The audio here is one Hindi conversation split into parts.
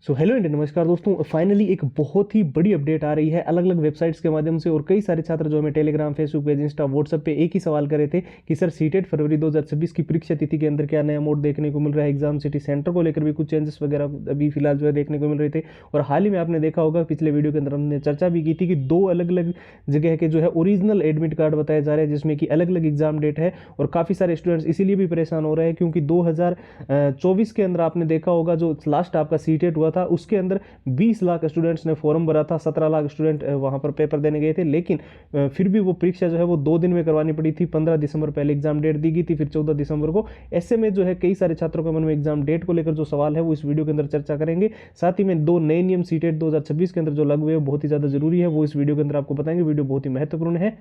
सो हेलो एंड नमस्कार दोस्तों, फाइनली एक बहुत ही बड़ी अपडेट आ रही है अलग अलग वेबसाइट्स के माध्यम से। और कई सारे छात्र जो हमें Telegram, Facebook page, Insta, WhatsApp पे एक ही सवाल कर रहे थे कि सर सीटेट फरवरी 2026 की परीक्षा तिथि के अंदर क्या नया मोड देखने को मिल रहा है। एग्जाम सिटी सेंटर को लेकर भी कुछ चेंजेस वगैरह अभी फिलहाल जो है देखने को मिल रहे थे। और हाल ही में आपने देखा होगा, पिछले वीडियो के अंदर हमने चर्चा भी की थी कि दो अलग अलग जगह के जो है ओरिजिनल एडमिट कार्ड बताए जा रहे हैं, जिसमें कि अलग अलग एग्जाम डेट है। और काफ़ी सारे स्टूडेंट्स इसीलिए भी परेशान हो रहे हैं क्योंकि 2024 के अंदर आपने देखा होगा जो लास्ट आपका सीटेट हुआ था उसके अंदर 20 लाख स्टूडेंट्स ने फॉर्म भरा था, 17 लाख स्टूडेंट वहां पर पेपर देने गए थे। लेकिन फिर भी वो परीक्षा जो है वो 2 दिन में करवानी पड़ी थी। 15 दिसंबर पहले एग्जाम डेट दी गई थी, फिर 14 दिसंबर को। ऐसे में जो है कई सारे छात्रों के मन में एग्जाम डेट को लेकर जो सवाल है वो इस वीडियो के अंदर चर्चा करेंगे। साथ ही में दो नए नियम सीटेट 2026 के अंदर जो लागू हुए बहुत ही ज़्यादा जरूरी है, वो इस वीडियो के अंदर आपको बताएंगे। वीडियो बहुत ही महत्वपूर्ण है।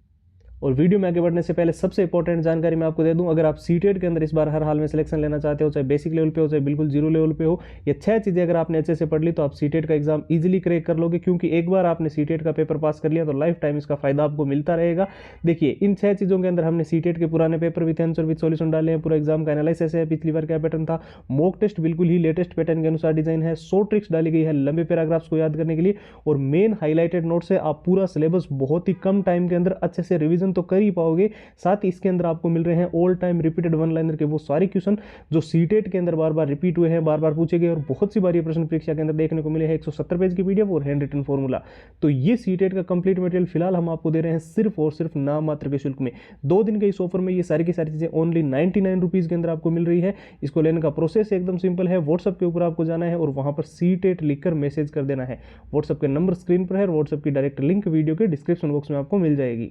और वीडियो में आगे बढ़ने से पहले सबसे इंपॉर्टेंट जानकारी मैं आपको दे दूं, अगर आप सीटेट के अंदर इस बार हर हाल में सिलेक्शन लेना चाहते हो, चाहे बेसिक लेवल पे हो चाहे बिल्कुल जीरो लेवल पे हो, ये 6 चीज़ें अगर आपने अच्छे से पढ़ ली तो आप सीटेट का एग्जाम इजीली क्रैक कर लोगे। क्योंकि एक बार आपने सीटेट का पेपर पास कर लिया तो लाइफ टाइम इसका फायदा आपको मिलता रहेगा। देखिए, इन 6 चीज़ों के अंदर हमने सीटेट के पुराने paper with answer with solution डाले हैं, पूरा एग्जाम का एनालिसिस है, पिछली बार क्या पैटर्न था, मॉक टेस्ट बिल्कुल ही लेटेस्ट पैटर्न के अनुसार डिजाइन है, 100 ट्रिक्स डाली गई है लंबे पैराग्राफ्स को याद करने के लिए, और मेन हाईलाइटेड नोट से आप पूरा सिलेबस बहुत ही कम टाइम के अंदर अच्छे से रिवीजन तो कर ही पाओगे। साथ ही इसके अंदर आपको मिल रहे हैं all time repeated one liner के वो सारे क्वेश्चन जो सीटेट के अंदर बार बार रिपीट हुए हैं, बार बार पूछे गए और बहुत सी बार ये प्रश्न परीक्षा के अंदर देखने को मिले हैं। 170 पेज की पीडीएफ और हैंड रिटन फॉर्मूला। तो ये सीटेट का कंप्लीट मटेरियल फिलहाल हम आपको दे रहे हैं सिर्फ और सिर्फ नाम मात्र के शुल्क में। 2 दिन के इस ऑफर में ये सारी की सारी चीजें ओनली 99 रुपीज के अंदर आपको मिल रही है। इसको लेने का प्रोसेस एकदम सिंपल है। व्हाट्सएप के ऊपर आपको जाना है और वहां पर सीटेट लिखकर मैसेज कर देना है। व्हाट्सएप के नंबर स्क्रीन पर है, व्हाट्सएप की डायरेक्ट लिंक वीडियो के डिस्क्रिप्शन बॉक्स में आपको मिल जाएगी।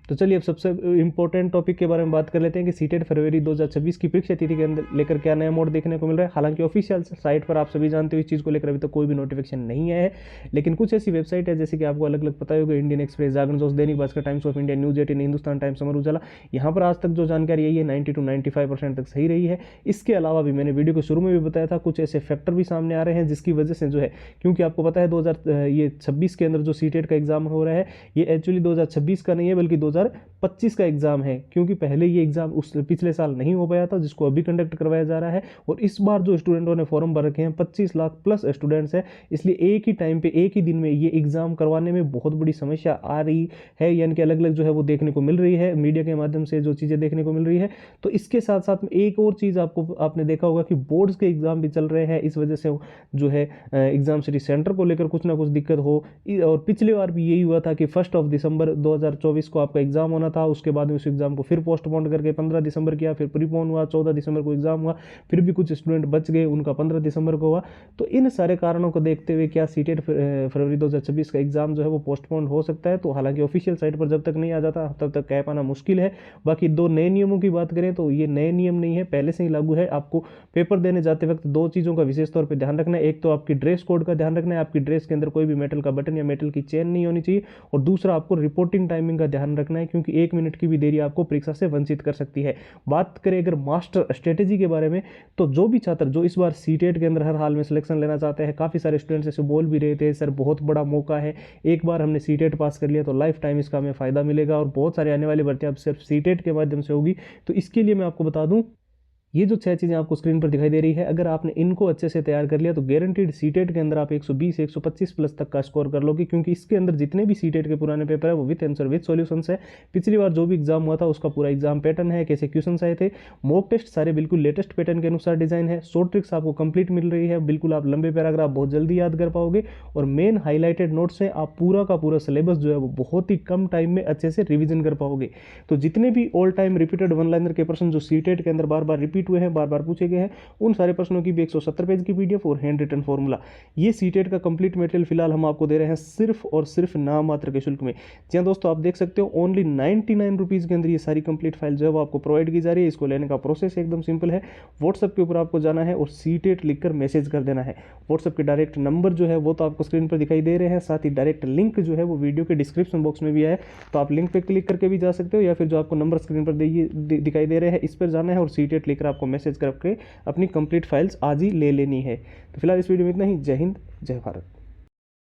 तो चलिए अब सबसे इंपॉर्टेंट टॉपिक के बारे में बात कर लेते हैं कि सीटेट फरवरी 2026 की परीक्षा तिथि के अंदर लेकर क्या नया मोड देखने को मिल रहा है। हालांकि ऑफिशियल साइट पर आप सभी जानते हो इस चीज़ को लेकर अभी तक कोई भी नोटिफिकेशन नहीं आया है, लेकिन कुछ ऐसी वेबसाइट है जैसे कि आपको अलग अलग पता होगा, Indian express, Jagran Josh, Dainik Bhaskar, Times of India, news 18, Hindustan Times, Amar Ujala, यहाँ पर आज तक जो जानकारी आई है 90 to 95% तक सही रही है। इसके अलावा भी मैंने वीडियो के शुरू में भी बताया था कुछ ऐसे फैक्टर भी सामने आ रहे हैं जिसकी वजह से जो है, क्योंकि आपको पता है 2026 के अंदर जो सीटेट का एग्जाम हो रहा है ये एक्चुअली 2026 का नहीं है बल्कि 2025 का एग्जाम है। क्योंकि पहले ये एग्जाम उस पिछले साल नहीं हो पाया था जिसको अभी कंडक्ट करवाया जा रहा है। और इस बार जो स्टूडेंटों ने फॉर्म भर रखे हैं 25 लाख प्लस स्टूडेंट्स हैं, इसलिए एक ही टाइम पे एक ही दिन में ये एग्जाम करवाने में बहुत बड़ी समस्या आ रही है। यानी कि अलग अलग जो है वो देखने को मिल रही है मीडिया के माध्यम से जो चीज़ें देखने को मिल रही है। तो इसके साथ साथ में एक और चीज़ आपने देखा होगा कि बोर्ड्स के एग्जाम भी चल रहे हैं, इस वजह से जो है एग्जाम सिटी सेंटर को लेकर कुछ ना कुछ दिक्कत हो। और पिछली बार भी यही हुआ था कि 1 दिसंबर 2024 को आपका एग्जाम होना था, उसके बाद में उस एग्जाम को फिर पोस्टपोन करके 15 दिसंबर किया, फिर प्रीपोन हुआ, 14 दिसंबर को एग्जाम हुआ, फिर भी कुछ स्टूडेंट बच गए, उनका 15 दिसंबर को हुआ। तो इन सारे कारणों को देखते हुए क्या सीटेट फरवरी 2026 का एग्जाम जो है वो पोस्टपोन हो सकता है। तो हालांकि ऑफिशियल साइट पर जब तक नहीं आ जाता तब तक कह पाना मुश्किल है। बाकी 2 नए नियमों की बात करें तो ये नए नियम नहीं है, पहले से ही लागू है। आपको पेपर देने जाते वक्त 2 चीज़ों का विशेष तौर पर ध्यान रखना है। एक तो आपकी ड्रेस कोड का ध्यान रखना है, आपकी ड्रेस के अंदर कोई भी मेटल का बटन या मेटल की चेन नहीं होनी चाहिए। और दूसरा आपको रिपोर्टिंग टाइमिंग का ध्यान रखना है, क्योंकि 1 मिनट की भी देरी आपको परीक्षा से वंचित कर सकती है। बात करें अगर मास्टर स्ट्रेटेजी के बारे में, तो जो भी छात्र जो इस बार सीटेट के अंदर हर हाल में सिलेक्शन लेना चाहते हैं, काफ़ी सारे स्टूडेंट्स ऐसे बोल भी रहे थे सर बहुत बड़ा मौका है, एक बार हमने सीटेट पास कर लिया तो लाइफ टाइम इसका हमें फ़ायदा मिलेगा और बहुत सारे आने वाली भर्तियां अब सिर्फ सीटेट के माध्यम से होगी। तो इसके लिए मैं आपको बता दूं, ये जो 6 चीज़ें आपको स्क्रीन पर दिखाई दे रही है, अगर आपने इनको अच्छे से तैयार कर लिया तो गारंटीड सीटेट के अंदर आप 120 125 प्लस तक का स्कोर कर लोगे। क्योंकि इसके अंदर जितने भी सीटेट के पुराने पेपर है वो विथ आंसर विथ सॉल्यूशंस है। पिछली बार जो भी एग्जाम हुआ था उसका पूरा एग्जाम पैटर्न है, कैसे क्वेश्चन आए थे, मॉक टेस्ट सारे बिल्कुल लेटेस्ट पैटर्न के अनुसार डिजाइन है, 100 ट्रिक्स आपको कंप्लीट मिल रही है, बिल्कुल आप लंबे पैराग्राफ बहुत जल्दी याद कर पाओगे। और मेन हाईलाइटेड नोट्स से आप पूरा का पूरा सिलेबस जो है वो बहुत ही कम टाइम में अच्छे से रिविजन कर पाओगे। तो जितने भी all time repeated one liner के प्रश्न जो सीटेट के अंदर बार बार रिपीट हुए हैं, बार बार पूछे गए हैं, उन सारे प्रश्नों की भी 170 पेज की पीडीएफ और हैंड रिटन फॉर्मूला, ये सीटेट का कंप्लीट मटेरियल फिलहाल हम आपको दे रहे हैं सिर्फ और सिर्फ नाम मात्र के शुल्क में। जी हाँ दोस्तों, आप देख सकते हो ओनली 99 रुपीज़ के अंदर ये सारी कंप्लीट फाइल जो है वो आपको प्रोवाइड की जा रही है। इसको लेने का प्रोसेस एकदम सिंपल है। व्हाट्सएप के ऊपर आपको जाना है और सीटेट लिखकर मैसेज कर देना है। व्हाट्सएप के डायरेक्ट नंबर जो है वो तो आपको स्क्रीन पर दिखाई दे रहे हैं, साथ ही डायरेक्ट लिंक जो है वो वीडियो के डिस्क्रिप्शन बॉक्स में भी है, तो आप लिंक पे क्लिक करके भी जा सकते हो, या फिर जो आपको नंबर स्क्रीन पर दिखाई दे रहे हैं इस पर जाना है और सीटेट लिखकर आपको मैसेज करके अपनी कंप्लीट फाइल्स आज ही ले लेनी है। तो फिलहाल इस वीडियो में इतना ही। जय हिंद, जय भारत।